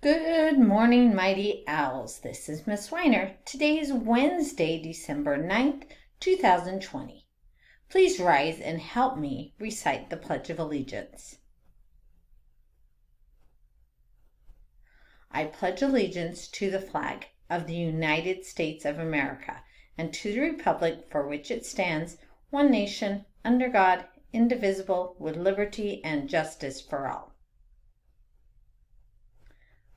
Good morning, mighty owls. This is Miss Weiner. Today is Wednesday, December 9th, 2020. Please rise and help me recite the Pledge of Allegiance. I pledge allegiance to the flag of the United States of America and to the republic for which it stands, one nation, under God, indivisible, with liberty and justice for all.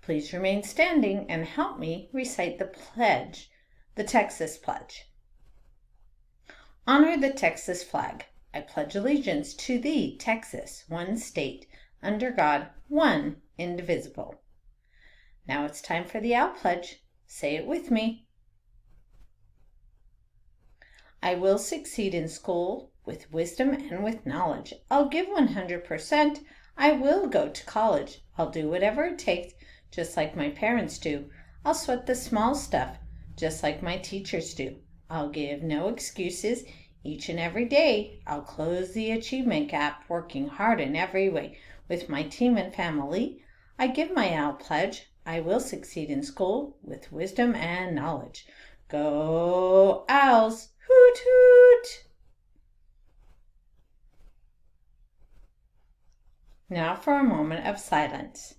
Please remain standing and help me recite the pledge, the Texas Pledge. Honor the Texas flag. I pledge allegiance to thee, Texas, one state, under God, one, indivisible. Now it's time for the Owl Pledge. Say it with me. I will succeed in school with wisdom and with knowledge. I'll give 100%. I will go to college. I'll do whatever it takes, just like my parents do. I'll sweat the small stuff, just like my teachers do. I'll give no excuses. Each and every day, I'll close the achievement gap, working hard in every way. With my team and family, I give my Owl Pledge. I will succeed in school with wisdom and knowledge. Go Owls! Hoot hoot! Now for a moment of silence.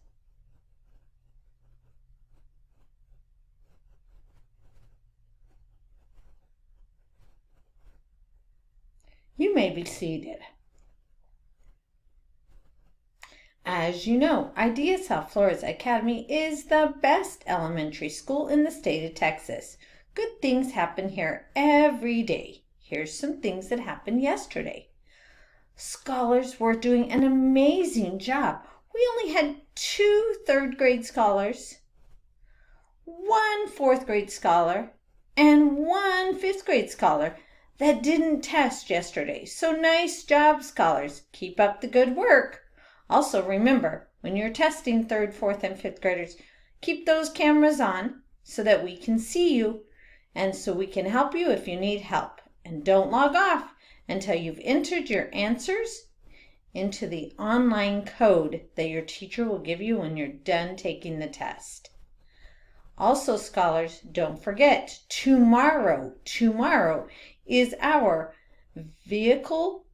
You may be seated. As you know, Idea South Flores Academy is the best elementary school in the state of Texas. Good things happen here every day. Here's some things that happened yesterday. Scholars were doing an amazing job. We only had 2 third-grade scholars, 1 fourth-grade scholar, and 1 fifth-grade scholar that didn't test yesterday. So nice job, scholars. Keep up the good work. Also remember, when you're testing 3rd, 4th, and 5th graders, keep those cameras on so that we can see you and so we can help you if you need help. And don't log off until you've entered your answers into the online code that your teacher will give you when you're done taking the test. Also, scholars, don't forget, tomorrow is our vehicle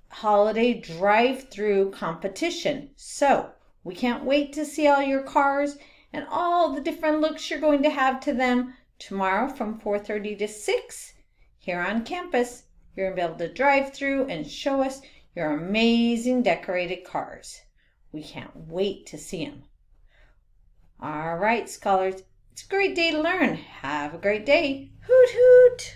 holiday drive-through competition. So we can't wait to see all your cars and all the different looks you're going to have to them tomorrow from 4:30 to 6 here on campus. You're going to be able to drive through and show us your amazing decorated cars. We can't wait to see them. All right, scholars, it's a great day to learn. Have a great day. Hoot hoot!